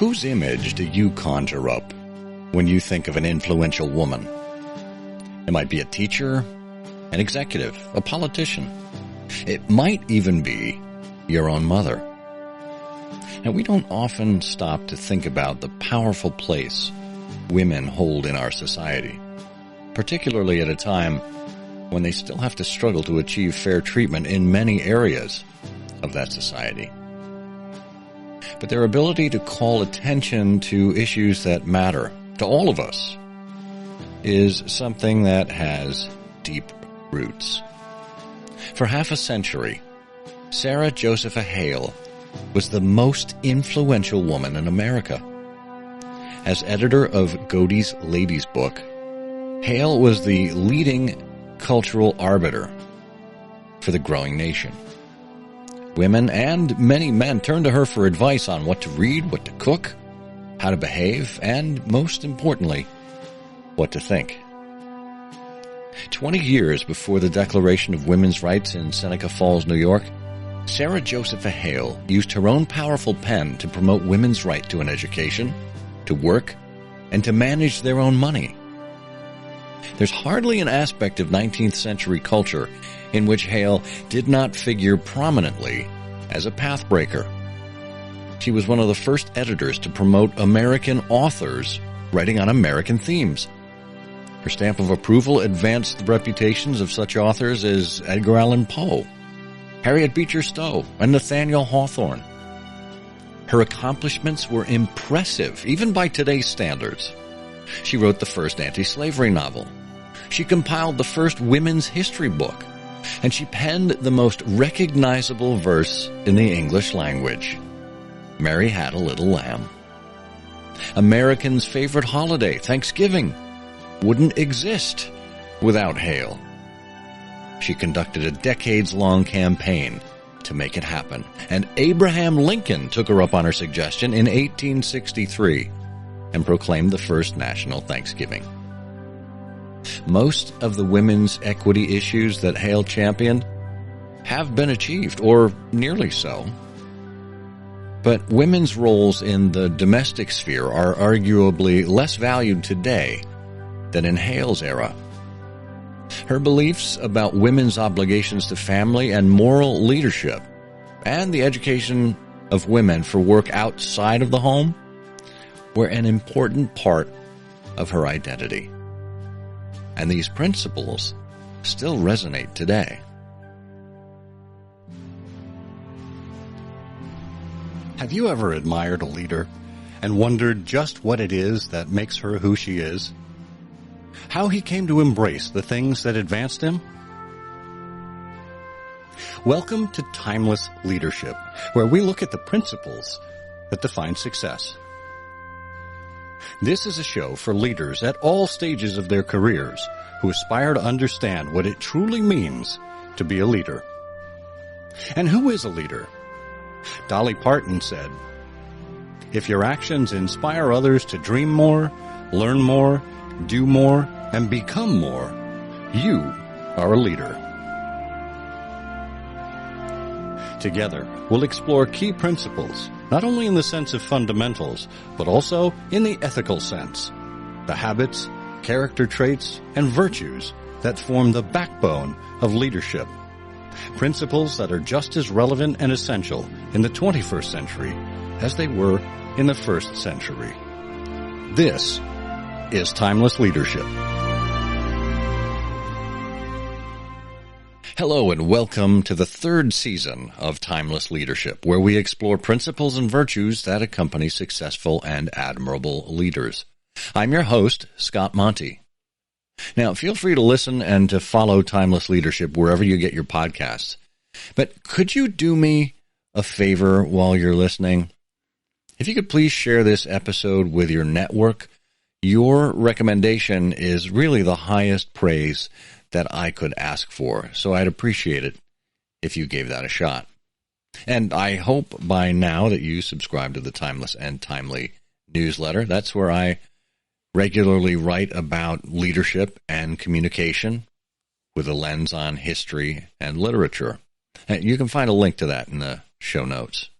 Whose image do you conjure up when you think of an influential woman? It might be a teacher, an executive, a politician. It might even be your own mother. Now, we don't often stop to think about the powerful place women hold in our society, particularly at a time when they still have to struggle to achieve fair treatment in many areas of that society. But their ability to call attention to issues that matter to all of us is something that has deep roots. For half a century, Sarah Josepha Hale was the most influential woman in America. As editor of Godey's Ladies' Book, Hale was the leading cultural arbiter for the growing nation. Women and many men turned to her for advice on what to read, what to cook, how to behave, and most importantly, what to think. 20 years before the Declaration of Women's Rights in Seneca Falls, New York, Sarah Josepha Hale used her own powerful pen to promote women's right to an education, to work, and to manage their own money. There's hardly an aspect of 19th century culture in which Hale did not figure prominently as a pathbreaker. She was one of the first editors to promote American authors writing on American themes. Her stamp of approval advanced the reputations of such authors as Edgar Allan Poe, Harriet Beecher Stowe, and Nathaniel Hawthorne. Her accomplishments were impressive, even by today's standards. She wrote the first anti-slavery novel. She compiled the first women's history book, and she penned the most recognizable verse in the English language, Mary Had a Little Lamb. Americans' favorite holiday, Thanksgiving, wouldn't exist without Hale. She conducted a decades-long campaign to make it happen, and Abraham Lincoln took her up on her suggestion in 1863 and proclaimed the first national Thanksgiving. Most of the women's equity issues that Hale championed have been achieved, or nearly so. But women's roles in the domestic sphere are arguably less valued today than in Hale's era. Her beliefs about women's obligations to family and moral leadership, and the education of women for work outside of the home, were an important part of her identity. And these principles still resonate today. Have you ever admired a leader and wondered just what it is that makes her who she is? How he came to embrace the things that advanced him? Welcome to Timeless Leadership, where we look at the principles that define success. This is a show for leaders at all stages of their careers who aspire to understand what it truly means to be a leader. And who is a leader? Dolly Parton said, "If your actions inspire others to dream more, learn more, do more, and become more, you are a leader." Together, we'll explore key principles, not only in the sense of fundamentals, but also in the ethical sense, the habits, character traits, and virtues that form the backbone of leadership. Principles that are just as relevant and essential in the 21st century as they were in the first century. This is Timeless Leadership. Hello and welcome to the third season of Timeless Leadership, where we explore principles and virtues that accompany successful and admirable leaders. I'm your host, Scott Monty. Now, feel free to listen and to follow Timeless Leadership wherever you get your podcasts. But could you do me a favor while you're listening? If you could please share this episode with your network, your recommendation is really the highest praise that I could ask for, so I'd appreciate it if you gave that a shot. And I hope by now that you subscribe to the Timeless and Timely newsletter. That's where I regularly write about leadership and communication with a lens on history and literature. And you can find a link to that in the show notes.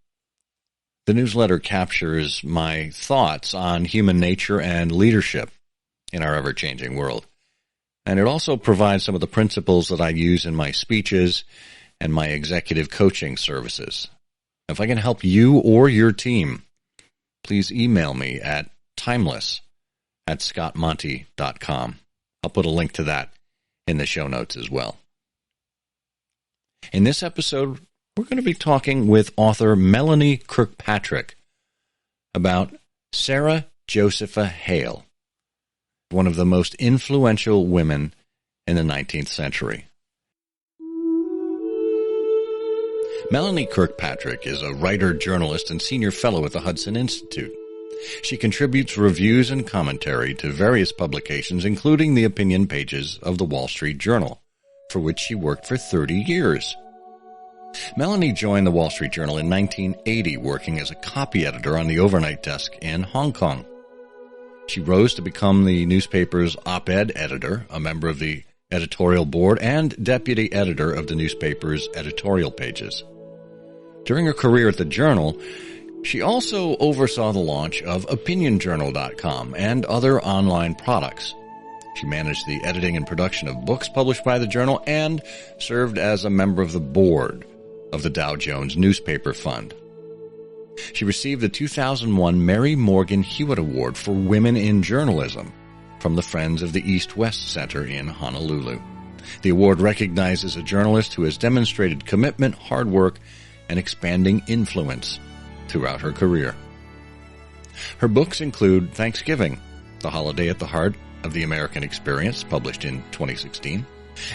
The newsletter captures my thoughts on human nature and leadership in our ever-changing world. And it also provides some of the principles that I use in my speeches and my executive coaching services. If I can help you or your team, please email me at timeless@scottmonty.com. I'll put a link to that in the show notes as well. In this episode, we're going to be talking with author Melanie Kirkpatrick about Sarah Josepha Hale, one of the most influential women in the 19th century. Melanie Kirkpatrick is a writer, journalist, and senior fellow at the Hudson Institute. She contributes reviews and commentary to various publications, including the opinion pages of the Wall Street Journal, for which she worked for 30 years. Melanie joined the Wall Street Journal in 1980, working as a copy editor on the overnight desk in Hong Kong. She rose to become the newspaper's op-ed editor, a member of the editorial board, and deputy editor of the newspaper's editorial pages. During her career at the Journal, she also oversaw the launch of OpinionJournal.com and other online products. She managed the editing and production of books published by the Journal and served as a member of the board of the Dow Jones Newspaper Fund. She received the 2001 Mary Morgan Hewitt Award for Women in Journalism from the Friends of the East-West Center in Honolulu. The award recognizes a journalist who has demonstrated commitment, hard work, and expanding influence throughout her career. Her books include Thanksgiving, The Holiday at the Heart of the American Experience, published in 2016,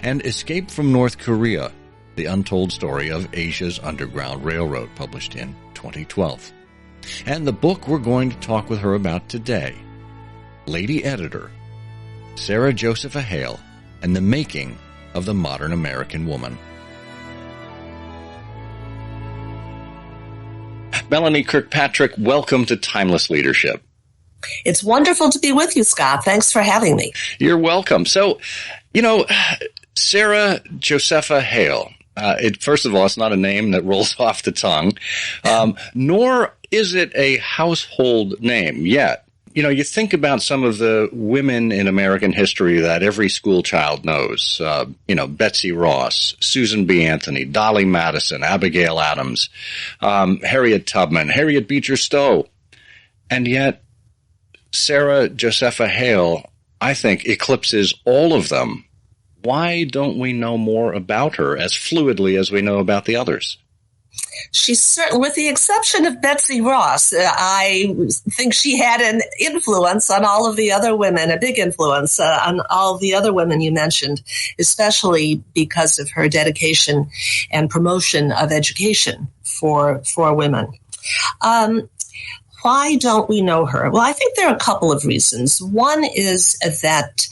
and Escape from North Korea, The Untold Story of Asia's Underground Railroad, published in 2012. And the book we're going to talk with her about today, Lady Editor, Sarah Josepha Hale, and the Making of the Modern American Woman. Melanie Kirkpatrick, welcome to Timeless Leadership. It's wonderful to be with you, Scott. Thanks for having me. You're welcome. So, Sarah Josepha Hale, first of all, it's not a name that rolls off the tongue, nor is it a household name yet. You think about some of the women in American history that every school child knows, Betsy Ross, Susan B. Anthony, Dolly Madison, Abigail Adams, Harriet Tubman, Harriet Beecher Stowe. And yet, Sarah Josepha Hale, I think, eclipses all of them. Why don't we know more about her as fluidly as we know about the others? She's certainly, with the exception of Betsy Ross, I think she had an influence on all of the other women, a big influence on all the other women you mentioned, especially because of her dedication and promotion of education for women. Why don't we know her? Well, I think there are a couple of reasons. One is that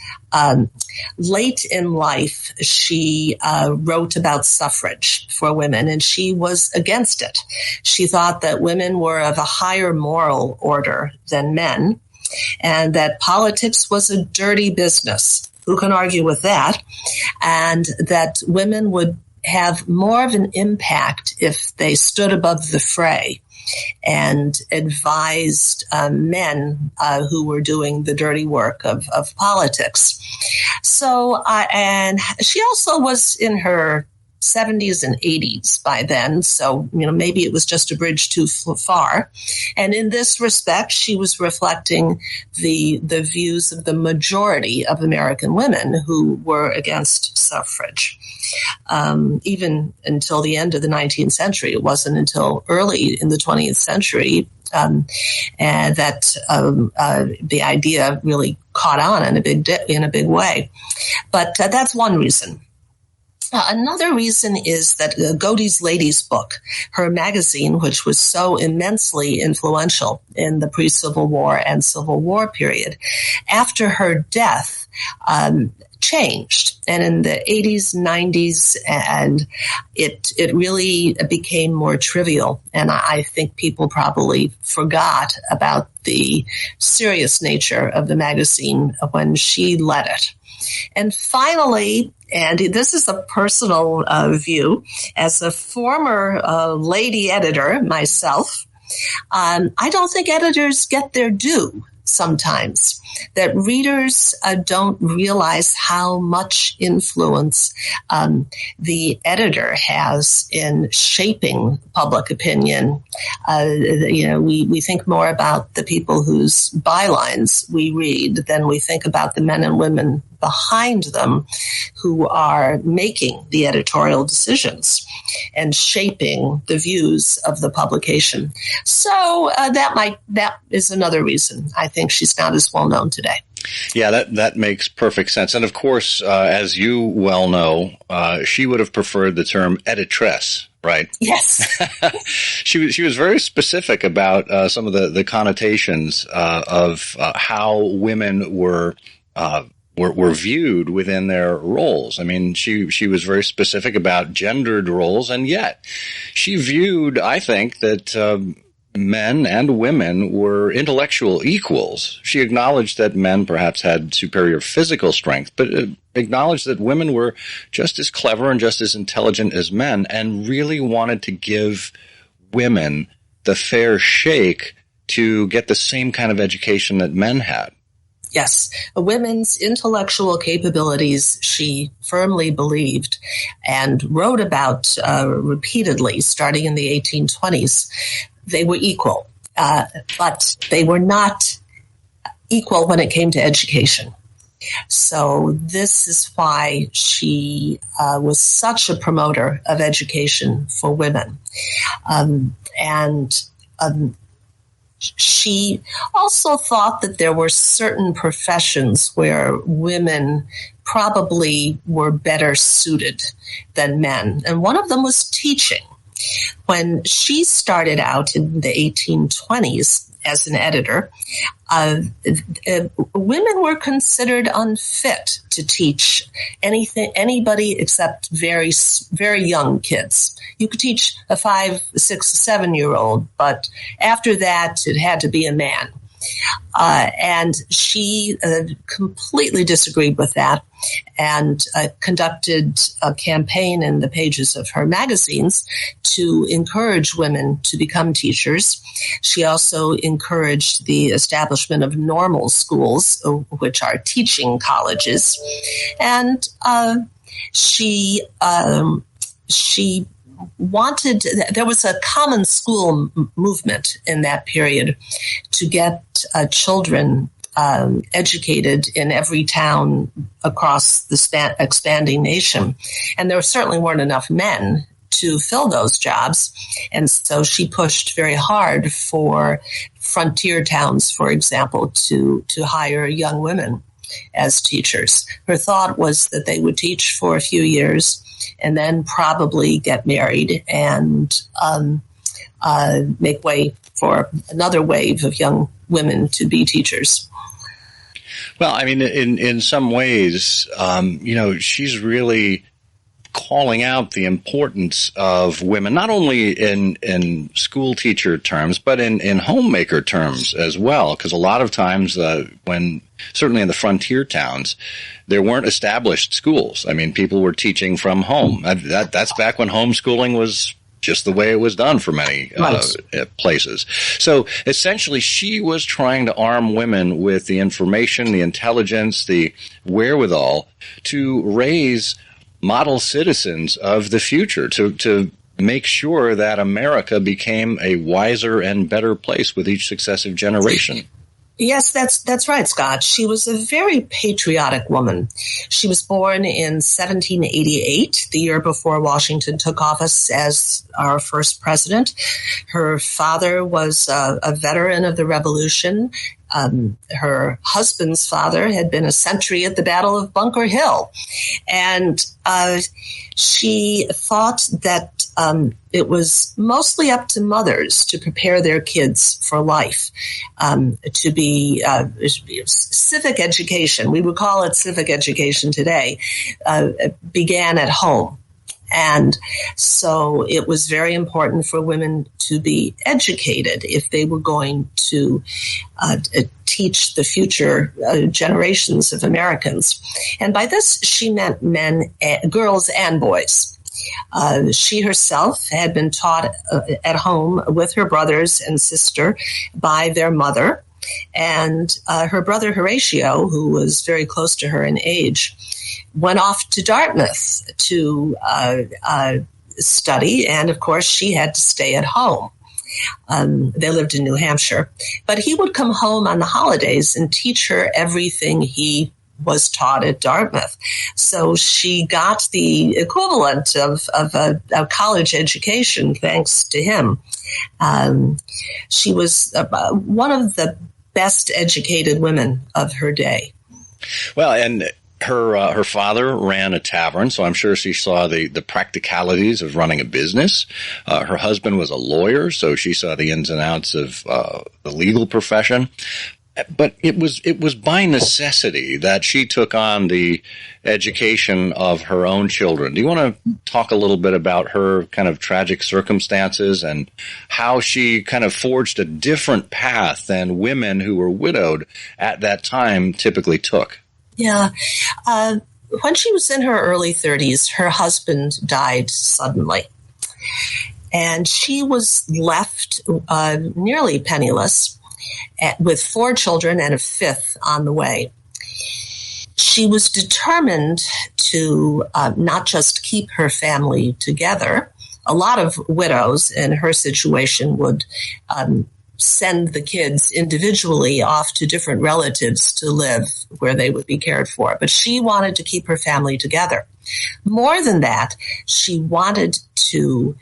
late in life, she wrote about suffrage for women, and she was against it. She thought that women were of a higher moral order than men, and that politics was a dirty business. Who can argue with that? And that women would have more of an impact if they stood above the fray and advised men who were doing the dirty work of politics. So, and she also was in her 70s and 80s by then, so maybe it was just a bridge too far. And in this respect, she was reflecting the views of the majority of American women who were against suffrage. Even until the end of the 19th century, it wasn't until early in the 20th century and that the idea really caught on in a big way. But that's one reason. Another reason is that Godey's Ladies book, her magazine, which was so immensely influential in the pre-Civil War and Civil War period, after her death, changed. And in the 80s, 90s, and it really became more trivial. And I think people probably forgot about the serious nature of the magazine when she led it. And finally, and this is a personal view, as a former lady editor myself, I don't think editors get their due sometimes, that readers don't realize how much influence the editor has in shaping public opinion. We think more about the people whose bylines we read than we think about the men and women behind them who are making the editorial decisions and shaping the views of the publication. So that is another reason I think she's not as well known today. Yeah, that makes perfect sense. And of course, as you well know, she would have preferred the term editress, right? Yes. She was very specific about some of the connotations of how women were viewed within their roles. I mean, she was very specific about gendered roles, and yet she viewed, I think, that men and women were intellectual equals. She acknowledged that men perhaps had superior physical strength, but acknowledged that women were just as clever and just as intelligent as men, and really wanted to give women the fair shake to get the same kind of education that men had. Yes, women's intellectual capabilities, she firmly believed and wrote about repeatedly, starting in the 1820s. They were equal, but they were not equal when it came to education. So this is why she was such a promoter of education for women. She also thought that there were certain professions where women probably were better suited than men, and one of them was teaching. When she started out in the 1820s as an editor, women were considered unfit to teach anybody except very, very young kids. You could teach a 5, 6, 7-year-old, but after that, it had to be a man. And she completely disagreed with that and conducted a campaign in the pages of her magazines to encourage women to become teachers. She also encouraged the establishment of normal schools, which are teaching colleges. And she wanted, there was a common school movement in that period to get children educated in every town across the expanding nation. And there certainly weren't enough men to fill those jobs. And so she pushed very hard for frontier towns, for example, to hire young women as teachers. Her thought was that they would teach for a few years and then probably get married and make way for another wave of young women to be teachers. Well, I mean, in some ways, she's really calling out the importance of women, not only in school teacher terms, but in homemaker terms as well. Because a lot of times when, certainly in the frontier towns, there weren't established schools. I mean, people were teaching from home. That's back when homeschooling was just the way it was done for many places. So essentially, she was trying to arm women with the information, the intelligence, the wherewithal to raise model citizens of the future, to make sure that America became a wiser and better place with each successive generation. Yes, that's right, Scott. She was a very patriotic woman. She was born in 1788, the year before Washington took office as our first president. Her father was a veteran of the Revolution. Her husband's father had been a sentry at the Battle of Bunker Hill. And she thought that it was mostly up to mothers to prepare their kids for life, to be civic education. We would call it civic education today, began at home. And so it was very important for women to be educated if they were going to teach the future generations of Americans. And by this, she meant girls and boys. She herself had been taught at home with her brothers and sister by their mother. And her brother Horatio, who was very close to her in age, went off to Dartmouth to study. And of course, she had to stay at home. They lived in New Hampshire. But he would come home on the holidays and teach her everything he was taught at Dartmouth. So she got the equivalent of a college education thanks to him. She was one of the best educated women of her day. Well, and her father ran a tavern, so I'm sure she saw the practicalities of running a business. Her husband was a lawyer, so she saw the ins and outs of the legal profession. But it was by necessity that she took on the education of her own children. Do you want to talk a little bit about her kind of tragic circumstances and how she kind of forged a different path than women who were widowed at that time typically took? Yeah. When she was in her early 30s, her husband died suddenly. And she was left nearly penniless, with 4 children and a 5th on the way. She was determined to not just keep her family together. A lot of widows in her situation would send the kids individually off to different relatives to live where they would be cared for. But she wanted to keep her family together. More than that, she wanted to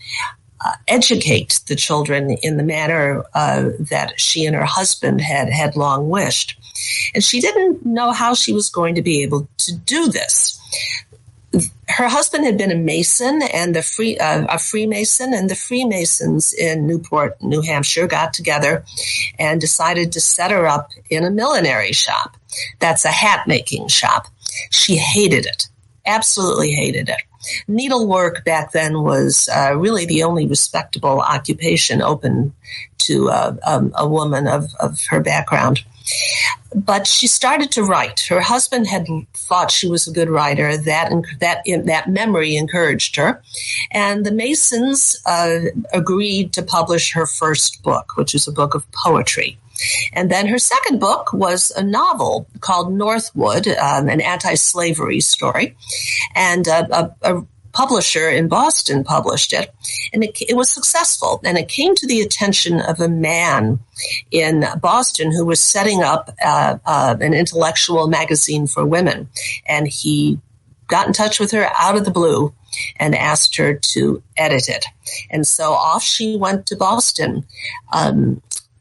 educate the children in the manner that she and her husband had long wished. And she didn't know how she was going to be able to do this. Her husband had been a Mason and a Freemason, and the Freemasons in Newport, New Hampshire, got together and decided to set her up in a millinery shop. That's a hat-making shop. She hated it, absolutely hated it. Needlework back then was really the only respectable occupation open to a woman of her background. But she started to write. Her husband had thought she was a good writer. That memory encouraged her. And the Masons agreed to publish her first book, which is a book of poetry. And then her second book was a novel called Northwood, an anti-slavery story. And a publisher in Boston published it, and it was successful. And it came to the attention of a man in Boston who was setting up an intellectual magazine for women. And he got in touch with her out of the blue and asked her to edit it. And so off she went to Boston,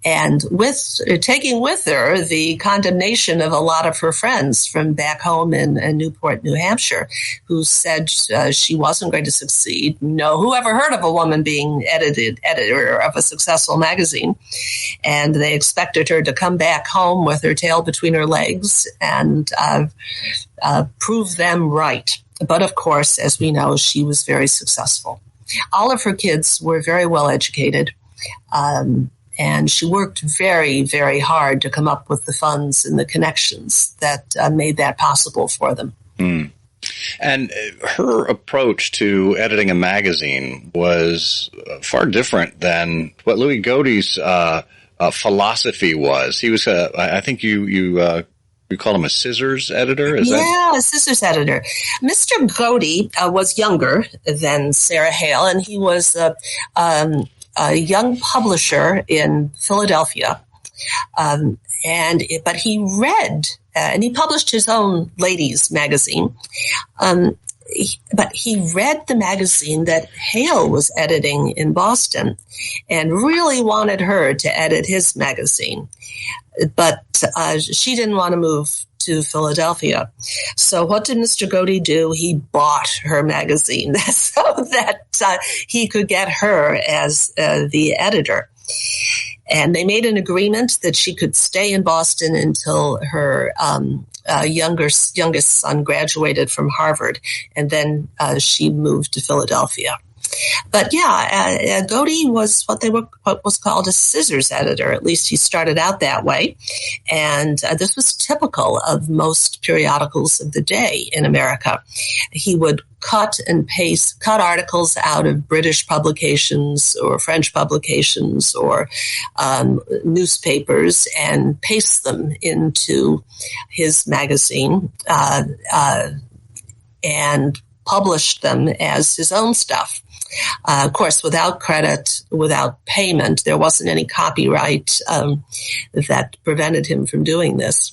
and taking with her the condemnation of a lot of her friends from back home in Newport, New Hampshire, who said she wasn't going to succeed. No, who ever heard of a woman being editor of a successful magazine? And they expected her to come back home with her tail between her legs and prove them right. But of course, as we know, she was very successful. All of her kids were very well educated. And she worked very, very hard to come up with the funds and the connections that made that possible for them. Mm. And her approach to editing a magazine was far different than what Louis Godey's philosophy was. He was, I think you call him a scissors editor? A scissors editor. Mr. Godey was younger than Sarah Hale, and he was a young publisher in Philadelphia, but he read, and he published his own ladies' magazine, but he read the magazine that Hale was editing in Boston and really wanted her to edit his magazine. But she didn't want to move to Philadelphia. So what did Mr. Godey do? He bought her magazine so that he could get her as the editor. And they made an agreement that she could stay in Boston until her youngest son graduated from Harvard, and then she moved to Philadelphia. But Godey was what was called a scissors editor. At least he started out that way. And this was typical of most periodicals of the day in America. He would cut articles out of British publications or French publications or newspapers and paste them into his magazine and published them as his own stuff. Of course, without credit, without payment. There wasn't any copyright that prevented him from doing this.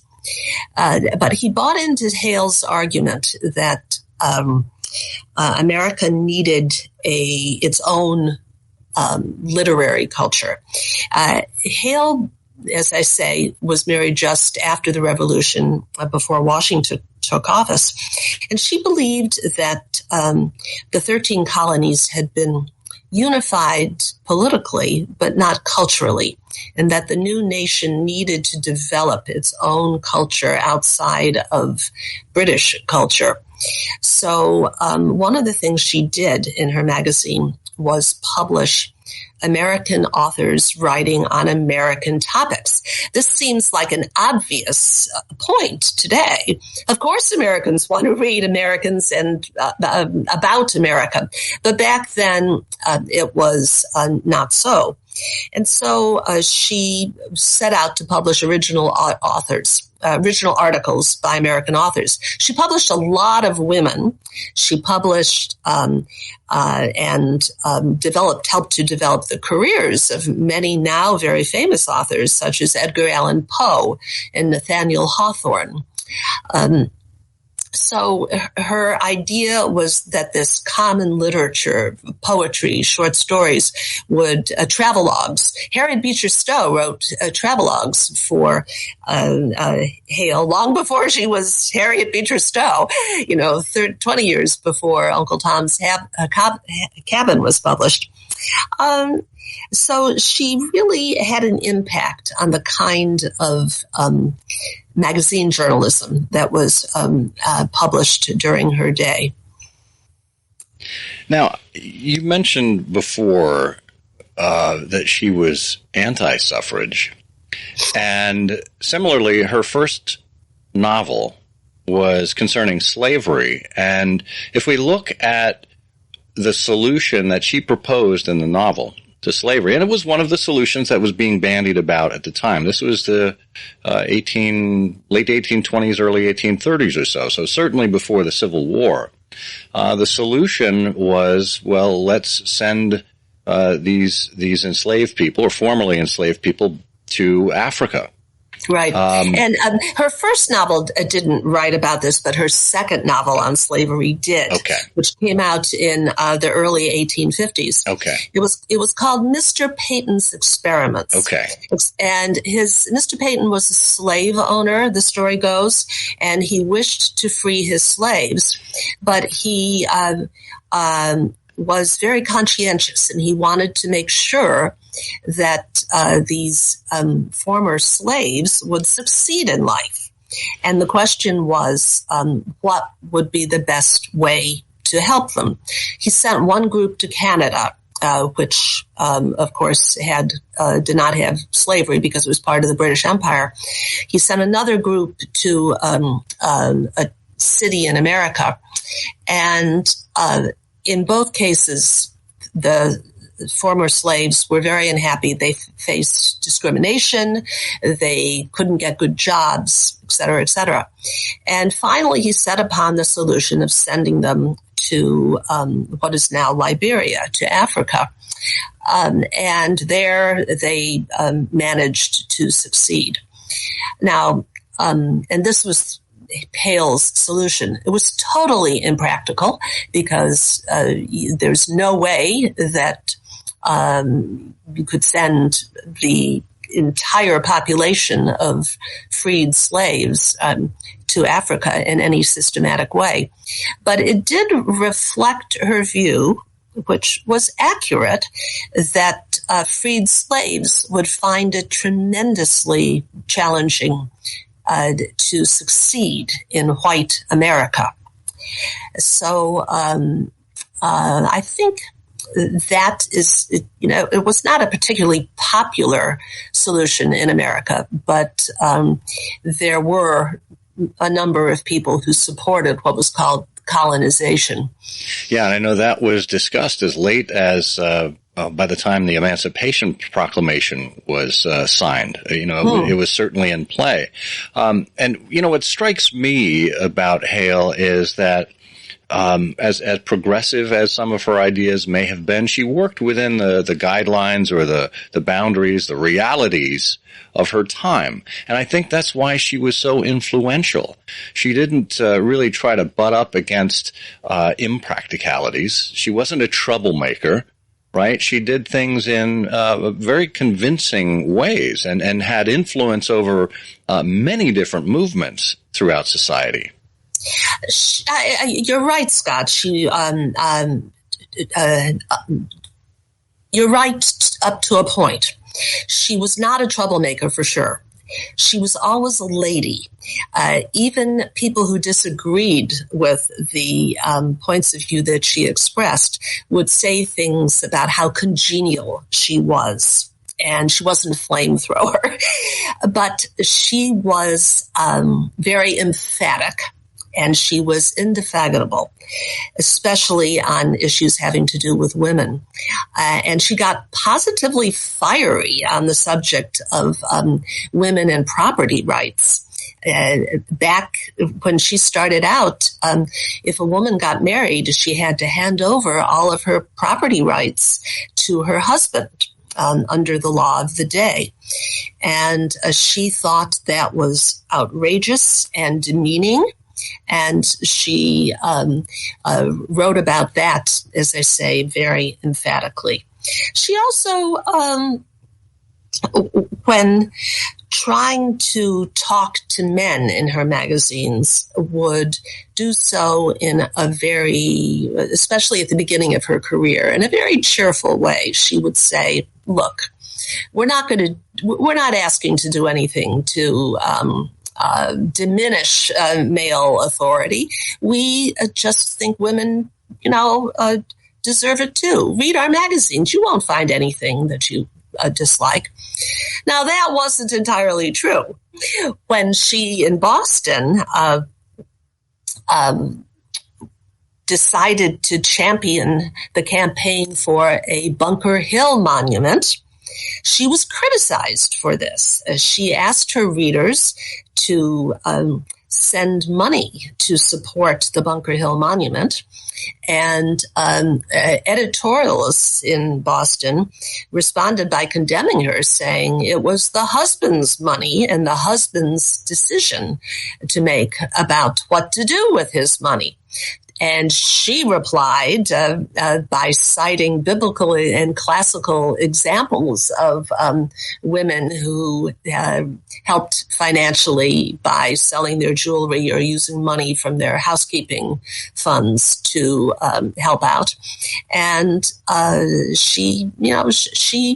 But he bought into Hale's argument that America needed its own literary culture. Hale, as I say, was married just after the Revolution, before Washington took office. And she believed that the 13 colonies had been unified politically, but not culturally, and that the new nation needed to develop its own culture outside of British culture. So one of the things she did in her magazine was publish American authors writing on American topics. This seems like an obvious point today. Of course, Americans want to read Americans and about America, but back then it was not so. And so she set out to publish original articles by American authors. She published a lot of women. She published and helped to develop the careers of many now very famous authors, such as Edgar Allan Poe and Nathaniel Hawthorne. So her idea was that this common literature, poetry, short stories, would travelogues. Harriet Beecher Stowe wrote travelogues for Hale long before she was Harriet Beecher Stowe, 20 years before Uncle Tom's Cabin was published. So she really had an impact on the kind of magazine journalism that was published during her day. Now, you mentioned before that she was anti-suffrage, and similarly, her first novel was concerning slavery. And if we look at the solution that she proposed in the novel to slavery, and it was one of the solutions that was being bandied about at the time. This was the late 1820s, early 1830s or so, so certainly before the Civil War. The solution was, well, let's send these enslaved people, or formerly enslaved people, to Africa. Right. And her first novel didn't write about this, but her second novel on slavery did, which came out in the early 1850s. Okay. It was called Mr. Peyton's Experiments. Okay. And Mr. Peyton was a slave owner, the story goes, and he wished to free his slaves, but he was very conscientious, and he wanted to make sure that these former slaves would succeed in life. And the question was, what would be the best way to help them? He sent one group to Canada, which, of course, did not have slavery because it was part of the British Empire. He sent another group to a city in America. And in both cases, the former slaves were very unhappy. They faced discrimination. They couldn't get good jobs, et cetera, et cetera. And finally, he set upon the solution of sending them to what is now Liberia, to Africa. And there they managed to succeed. Now, and this was Hale's solution. It was totally impractical because there's no way that you could send the entire population of freed slaves to Africa in any systematic way. But it did reflect her view, which was accurate, that freed slaves would find it tremendously challenging to succeed in white America. So I think that is, it was not a particularly popular solution in America, but there were a number of people who supported what was called colonization. Yeah, and I know that was discussed as late as by the time the Emancipation Proclamation was signed. It was certainly in play. And, what strikes me about Hale is that as progressive as some of her ideas may have been, she worked within the guidelines or the boundaries, the realities of her time. And I think that's why she was so influential. She didn't really try to butt up against impracticalities. She wasn't a troublemaker, right? She did things in very convincing ways and had influence over many different movements throughout society. You're right, Scott. You're right up to a point. She was not a troublemaker for sure. She was always a lady. Even people who disagreed with the points of view that she expressed would say things about how congenial she was. And she wasn't a flamethrower, but she was very emphatic. And she was indefatigable, especially on issues having to do with women. And she got positively fiery on the subject of women and property rights. Back when she started out, if a woman got married, she had to hand over all of her property rights to her husband under the law of the day. And she thought that was outrageous and demeaning. And she wrote about that, as I say, very emphatically. She also, when trying to talk to men in her magazines, would do so in a very, especially at the beginning of her career, in a very cheerful way. She would say, look, we're not asking to do anything to diminish male authority. We just think women, deserve it too. Read our magazines. You won't find anything that you dislike. Now, that wasn't entirely true. When she, in Boston, decided to champion the campaign for a Bunker Hill monument, she was criticized for this. She asked her readers to send money to support the Bunker Hill Monument. And editorialists in Boston responded by condemning her, saying it was the husband's money and the husband's decision to make about what to do with his money. And she replied by citing biblical and classical examples of women who helped financially by selling their jewelry or using money from their housekeeping funds to help out. And she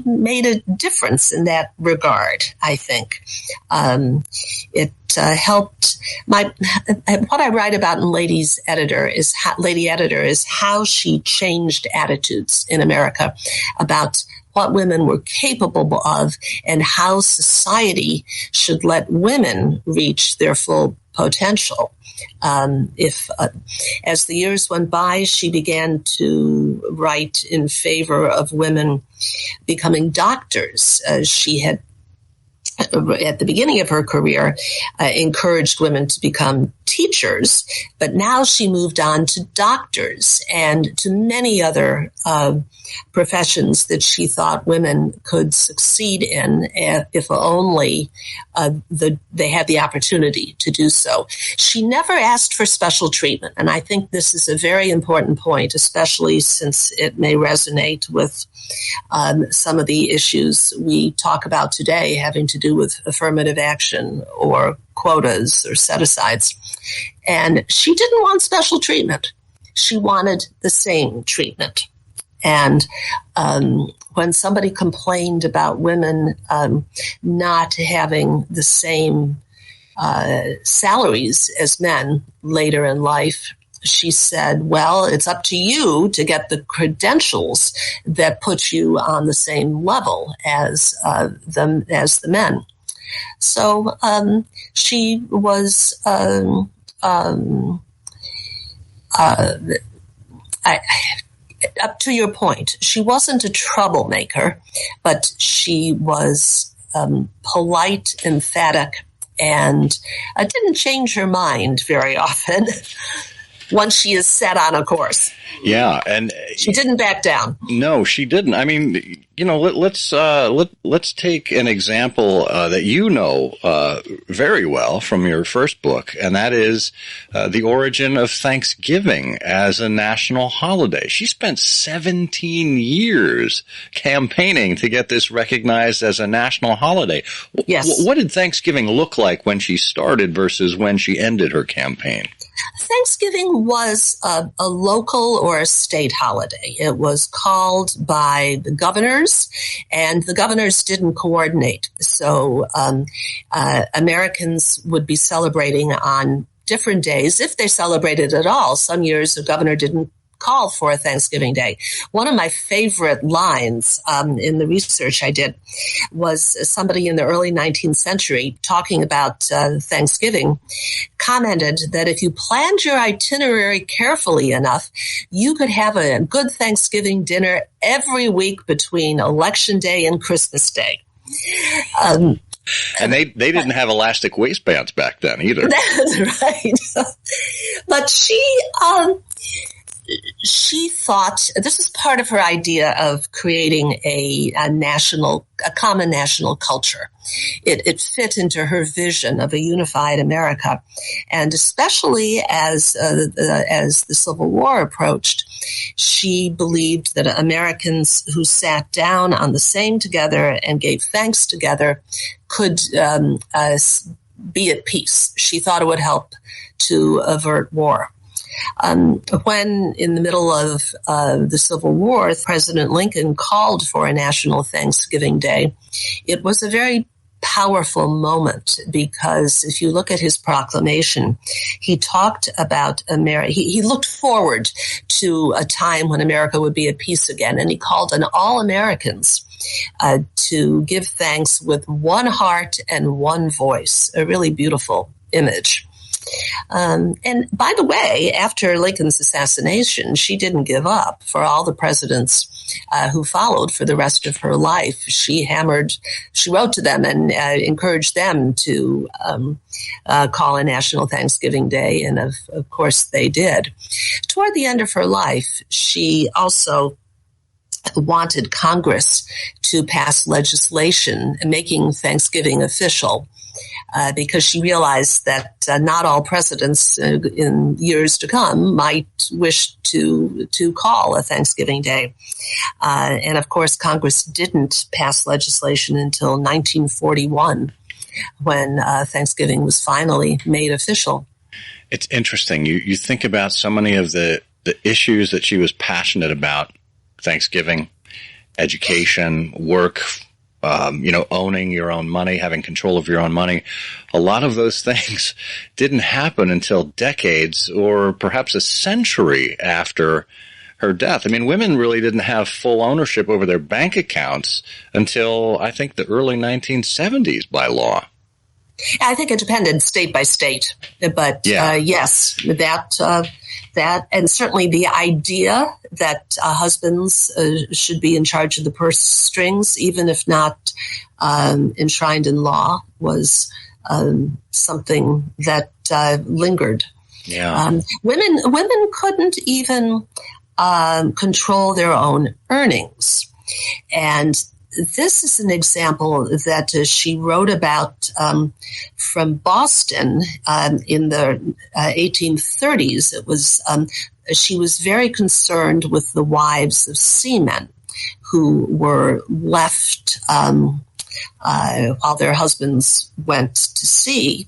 made a difference in that regard, I think. It helped what I write about in Lady Editor is how she changed attitudes in America about what women were capable of and how society should let women reach their full potential. As the years went by, she began to write in favor of women becoming doctors. She had, at the beginning of her career, encouraged women to become teachers, but now she moved on to doctors and to many other professions that she thought women could succeed in if only they had the opportunity to do so. She never asked for special treatment, and I think this is a very important point, especially since it may resonate with some of the issues we talk about today having to do with affirmative action or quotas or set-asides. And she didn't want special treatment. She wanted the same treatment. And when somebody complained about women not having the same salaries as men later in life, she said, well, it's up to you to get the credentials that put you on the same level as the men. So she was up to your point, she wasn't a troublemaker, but she was polite, emphatic, and didn't change her mind very often once she is set on a course. Yeah, and she didn't back down. No, she didn't. I mean, let's take an example that very well from your first book, and that is the origin of Thanksgiving as a national holiday. She spent 17 years campaigning to get this recognized as a national holiday. Yes. What did Thanksgiving look like when she started versus when she ended her campaign? Thanksgiving was a local or a state holiday. It was called by the governors, and the governors didn't coordinate. So Americans would be celebrating on different days, if they celebrated at all. Some years the governor didn't call for a Thanksgiving Day. One of my favorite lines in the research I did was somebody in the early 19th century talking about Thanksgiving commented that if you planned your itinerary carefully enough, you could have a good Thanksgiving dinner every week between Election Day and Christmas Day. And they didn't have elastic waistbands back then either. That's right. But she thought this is part of her idea of creating a common national culture. It fit into her vision of a unified America, and especially as the Civil War approached, she believed that Americans who sat down on the same together and gave thanks together could be at peace. She thought it would help to avert war. When in the middle of the Civil War, President Lincoln called for a national Thanksgiving Day, it was a very powerful moment because if you look at his proclamation, he talked about America. He looked forward to a time when America would be at peace again, and he called on all Americans to give thanks with one heart and one voice, a really beautiful image. And by the way, after Lincoln's assassination, she didn't give up. For all the presidents who followed for the rest of her life, she wrote to them and encouraged them to call a national Thanksgiving Day, and of course they did. Toward the end of her life, she also wanted Congress to pass legislation making Thanksgiving official. Because she realized that not all presidents in years to come might wish to call a Thanksgiving Day. And of course, Congress didn't pass legislation until 1941, when Thanksgiving was finally made official. It's interesting. You think about so many of the issues that she was passionate about: Thanksgiving, education, work, owning your own money, having control of your own money. A lot of those things didn't happen until decades or perhaps a century after her death. I mean, women really didn't have full ownership over their bank accounts until, I think, the early 1970s by law. I think it depended state by state, but yeah. Yes, that, and certainly the idea that husbands should be in charge of the purse strings, even if not enshrined in law, was something that lingered. Yeah. Women couldn't even control their own earnings, and this is an example that she wrote about from Boston in the 1830s. It was she was very concerned with the wives of seamen who were left while their husbands went to sea.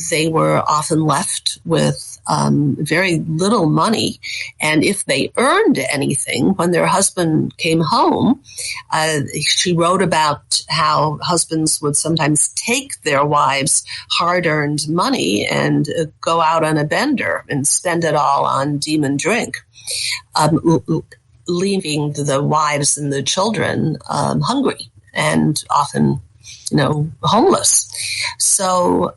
They were often left with very little money, and if they earned anything when their husband came home, she wrote about how husbands would sometimes take their wives' hard-earned money and go out on a bender and spend it all on demon drink, leaving the wives and the children hungry and often, homeless. So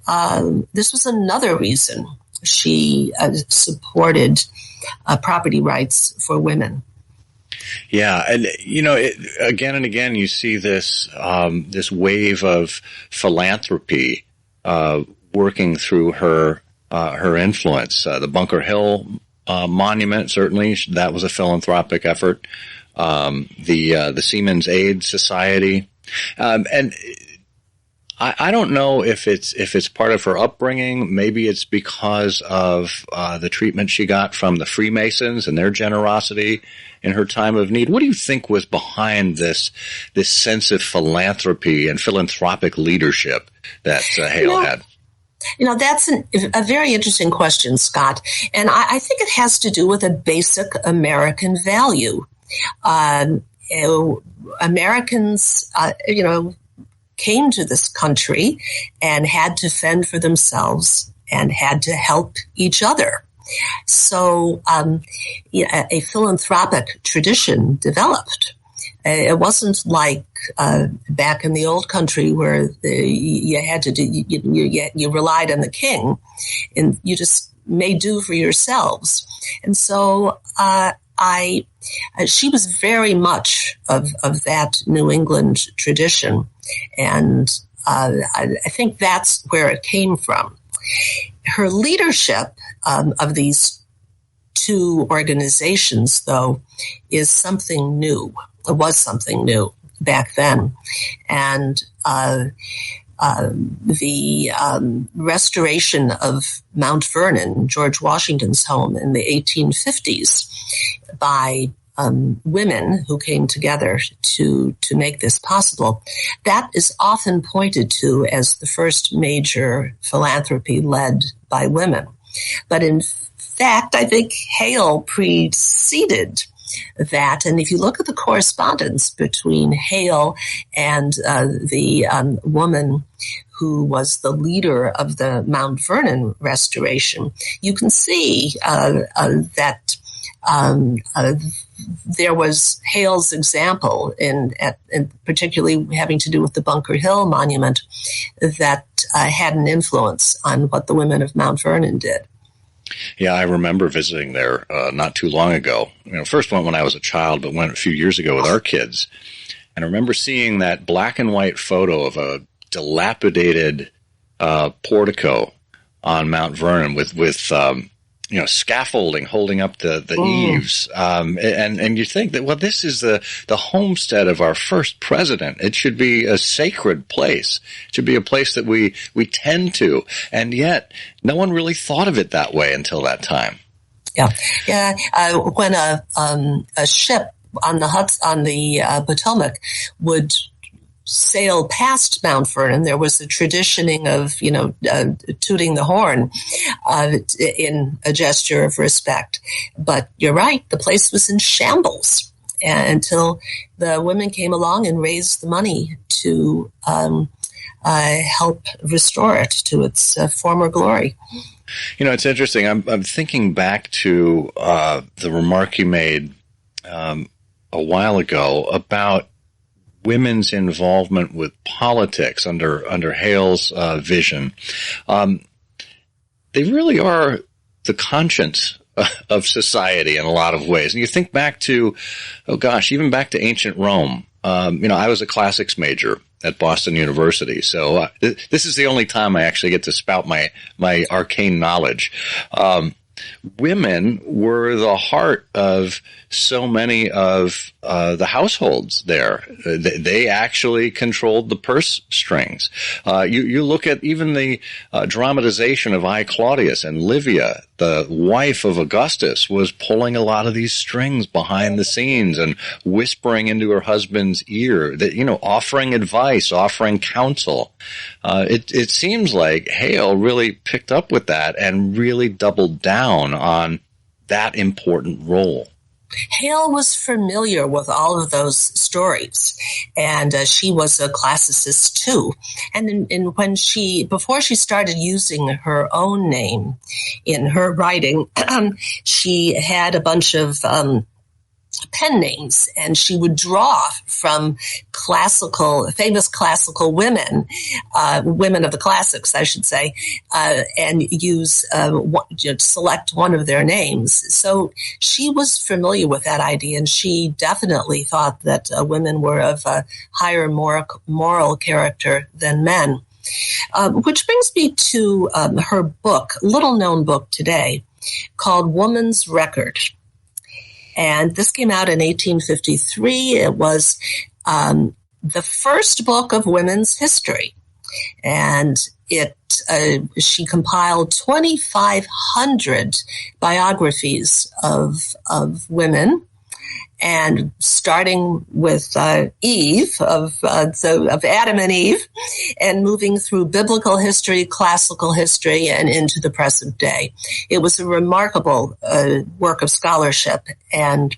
this was another reason she supported property rights for women. Yeah, and again and again, you see this this wave of philanthropy working through her influence. The Bunker Hill Monument, certainly, that was a philanthropic effort. The Seamen's Aid Society, and I don't know if it's part of her upbringing. Maybe it's because of the treatment she got from the Freemasons and their generosity in her time of need. What do you think was behind this sense of philanthropy and philanthropic leadership that Hale had? That's a very interesting question, Scott. And I think it has to do with a basic American value. Americans, came to this country and had to fend for themselves and had to help each other. So a philanthropic tradition developed. It wasn't like back in the old country where you had to do, you relied on the king and you just made do for yourselves. And so she was very much of that New England tradition. And I think that's where it came from. Her leadership of these two organizations, though, is something new. It was something new back then. And the restoration of Mount Vernon, George Washington's home, in the 1850s by women who came together to make this possible, that is often pointed to as the first major philanthropy led by women. But in fact, I think Hale preceded that. And if you look at the correspondence between Hale and the woman who was the leader of the Mount Vernon restoration, you can see that there was Hale's example, in particularly having to do with the Bunker Hill Monument, that had an influence on what the women of Mount Vernon did. Yeah, I remember visiting there not too long ago. First went when I was a child, but went a few years ago with our kids. And I remember seeing that black and white photo of a dilapidated portico on Mount Vernon with scaffolding holding up the eaves. And you think that, well, this is the homestead of our first president. It should be a sacred place. It should be a place that we tend to. And yet no one really thought of it that way until that time. Yeah. When a ship on the Potomac would sail past Mount Vernon, there was the traditioning of, tooting the horn in a gesture of respect. But you're right, the place was in shambles until the women came along and raised the money to help restore it to its former glory. It's interesting. I'm thinking back to the remark you made a while ago about women's involvement with politics under Hale's vision. They really are the conscience of society in a lot of ways. And you think back to, even back to ancient Rome. I was a classics major at Boston University, so this is the only time I actually get to spout my arcane knowledge. Women were the heart of so many of the households there. They actually controlled the purse strings. You look at even the dramatization of I, Claudius, and Livia, the wife of Augustus, was pulling a lot of these strings behind the scenes and whispering into her husband's ear, that offering advice, offering counsel. It seems like Hale really picked up with that and really doubled down on that important role. Hale was familiar with all of those stories, and she was a classicist too. And before she started using her own name in her writing, she had a bunch of pen names, and she would draw from famous classical women, women of the classics, I should say, and select one of their names. So she was familiar with that idea, and she definitely thought that women were of a higher moral character than men. Which brings me to her book, little-known book today, called Woman's Record. And this came out in 1853. It was the first book of women's history. And she compiled 2,500 biographies of women. And starting with Eve, of Adam and Eve, and moving through biblical history, classical history, and into the present day. It was a remarkable work of scholarship and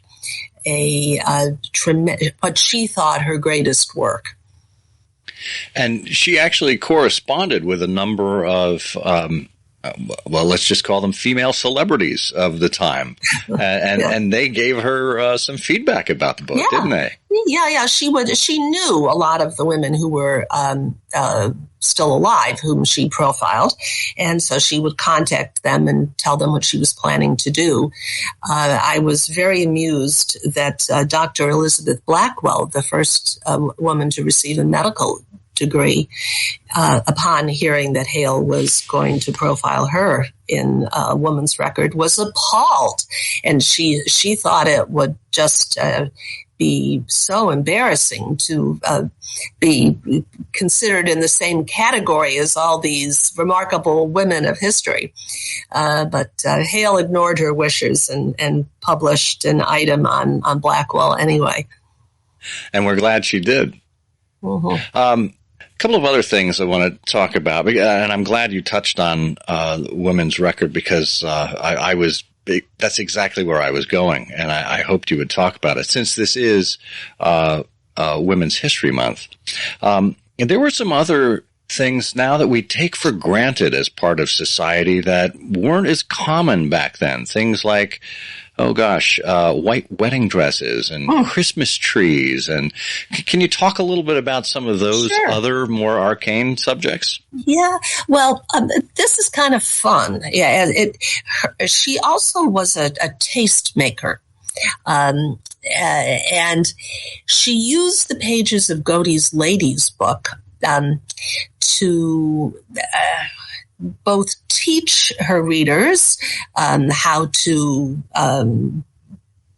what she thought her greatest work. And she actually corresponded with a number of let's just call them female celebrities of the time. And they gave her some feedback about the book, didn't they? Yeah. She knew a lot of the women who were still alive, whom she profiled. And so she would contact them and tell them what she was planning to do. I was very amused that Dr. Elizabeth Blackwell, the first woman to receive a medical degree, upon hearing that Hale was going to profile her in Woman's Record, was appalled. And she thought it would just be so embarrassing to be considered in the same category as all these remarkable women of history. But Hale ignored her wishes and published an item on Blackwell anyway. And we're glad she did. Mm-hmm. A couple of other things I want to talk about, and I'm glad you touched on Women's Record, because that's exactly where I was going, and I hoped you would talk about it, since this is Women's History Month. And there were some other things now that we take for granted as part of society that weren't as common back then. Things like, white wedding dresses and Christmas trees. And can you talk a little bit about some of those other more arcane subjects? Yeah, well, this is kind of fun. Yeah, she also was a taste maker. And she used the pages of Godey's Ladies book to both teach her readers how to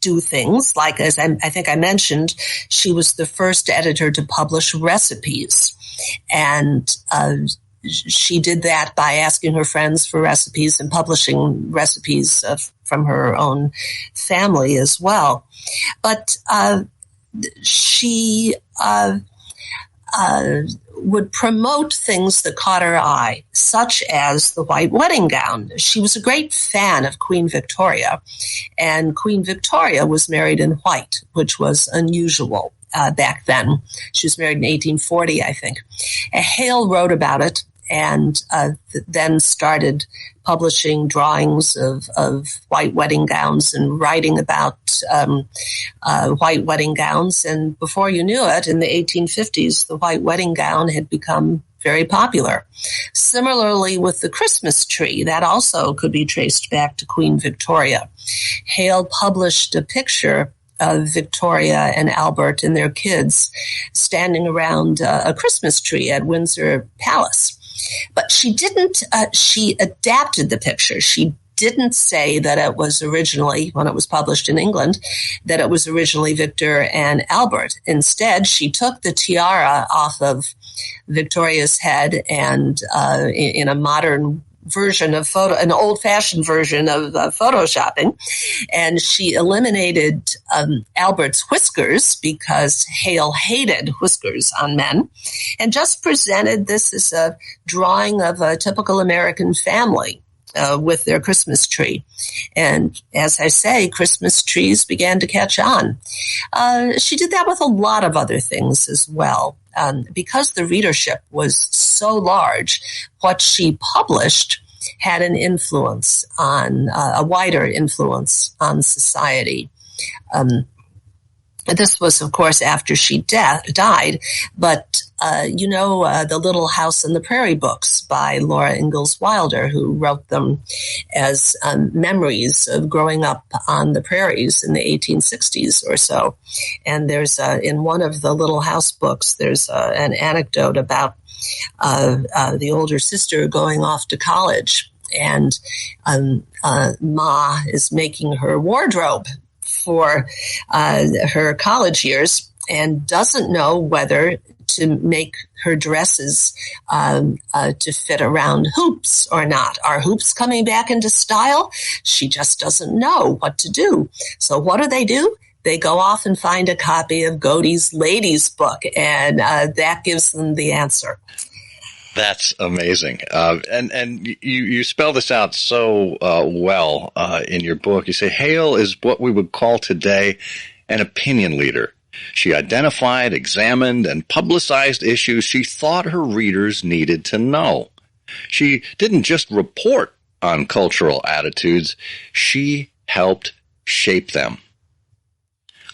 do things. Like, as I think I mentioned, she was the first editor to publish recipes. And she did that by asking her friends for recipes and publishing recipes from her own family as well. But she would promote things that caught her eye, such as the white wedding gown. She was a great fan of Queen Victoria, and Queen Victoria was married in white, which was unusual back then. She was married in 1840, I think. Hale wrote about it and then started publishing drawings of white wedding gowns and writing about white wedding gowns. And before you knew it, in the 1850s, the white wedding gown had become very popular. Similarly with the Christmas tree, that also could be traced back to Queen Victoria. Hale published a picture of Victoria and Albert and their kids standing around a Christmas tree at Windsor Palace. But she didn't, she adapted the picture. She didn't say that it was originally, when it was published in England, that it was originally Victor and Albert. Instead, she took the tiara off of Victoria's head and in a modern version of an old-fashioned version of photoshopping, and she eliminated Albert's whiskers because Hale hated whiskers on men, and just presented this as a drawing of a typical American family with their Christmas tree. And as I say, Christmas trees began to catch on. She did that with a lot of other things as well. Because the readership was so large, what she published had an influence on, a wider influence on society. This was, of course, after she died, but the Little House on the Prairie books by Laura Ingalls Wilder, who wrote them as memories of growing up on the prairies in the 1860s or so. And there's in one of the Little House books, there's an anecdote about the older sister going off to college, and Ma is making her wardrobe for her college years and doesn't know whether to make her dresses to fit around hoops or not. Are hoops coming back into style? She just doesn't know what to do. So what do? They go off and find a copy of Godey's Ladies Book, and that gives them the answer. That's amazing. And you spell this out so well in your book. You say Hale is what we would call today an opinion leader. She identified, examined, and publicized issues she thought her readers needed to know. She didn't just report on cultural attitudes. She helped shape them.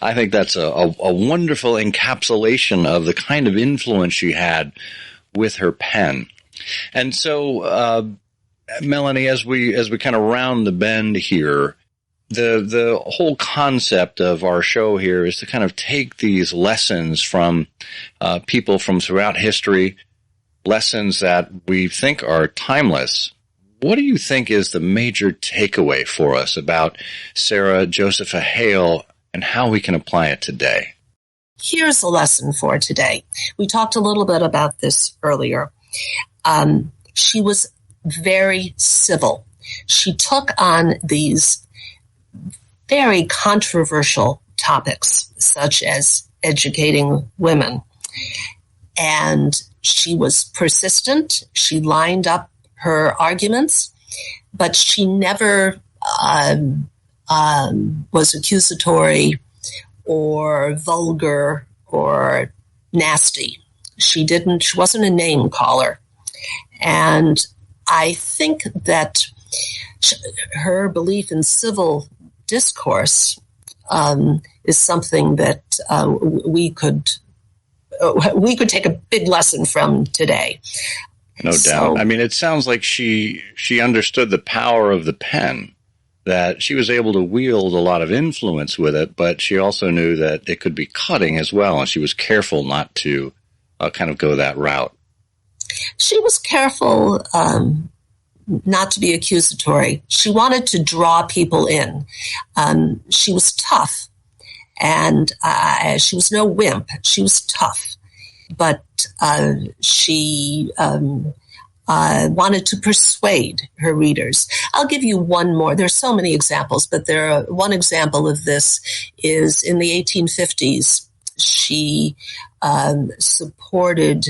I think that's a wonderful encapsulation of the kind of influence she had with her pen. And so, Melanie, as we kind of round the bend here, the whole concept of our show here is to kind of take these lessons from people from throughout history, lessons that we think are timeless. What do you think is the major takeaway for us about Sarah Josepha Hale and how we can apply it today? Here's a lesson for today. We talked a little bit about this earlier. She was very civil. She took on these very controversial topics, such as educating women. And she was persistent. She lined up her arguments, but she never was accusatory or vulgar or nasty. She wasn't a name caller. And I think that her belief in civil discourse is something that we could take a big lesson from today. No doubt. I mean, it sounds like she understood the power of the pen, that she was able to wield a lot of influence with it, but she also knew that it could be cutting as well, and she was careful not to kind of go that route. She was careful not to be accusatory. She wanted to draw people in. She was tough, and she was no wimp. She was tough, but she wanted to persuade her readers. I'll give you one more. There's so many examples, but one example of this is in the 1850s. She supported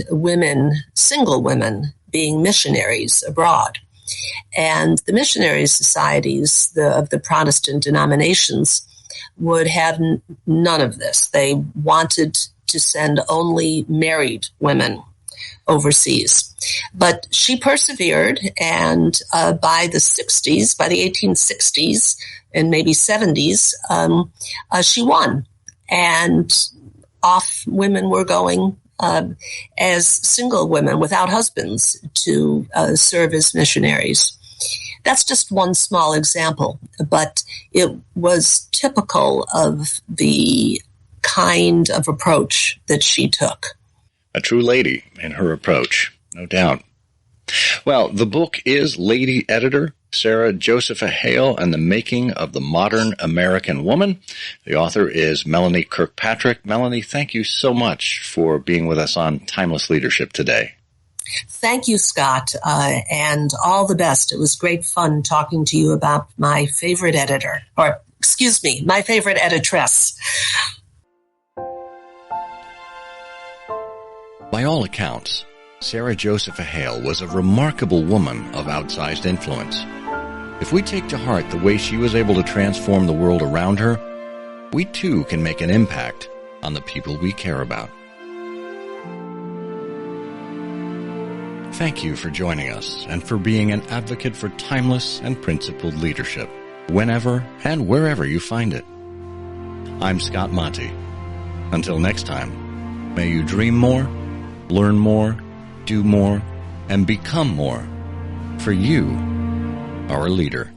single women, being missionaries abroad. And the missionary societies of the Protestant denominations would have none of this. They wanted to send only married women overseas. But she persevered, and by the 1860s and maybe 70s, she won. And off women were going as single women without husbands to serve as missionaries. That's just one small example, but it was typical of the kind of approach that she took. A true lady in her approach, no doubt. Well, the book is Lady Editor, Sarah Josepha Hale and the Making of the Modern American Woman. The author is Melanie Kirkpatrick. Melanie, thank you so much for being with us on Timeless Leadership today. Thank you, Scott, and all the best. It was great fun talking to you about my favorite editor, my favorite editress. By all accounts, Sarah Josepha Hale was a remarkable woman of outsized influence. If we take to heart the way she was able to transform the world around her, we too can make an impact on the people we care about. Thank you for joining us and for being an advocate for timeless and principled leadership, whenever and wherever you find it. I'm Scott Monty. Until next time, may you dream more, learn more, do more, and become more. For you are a leader.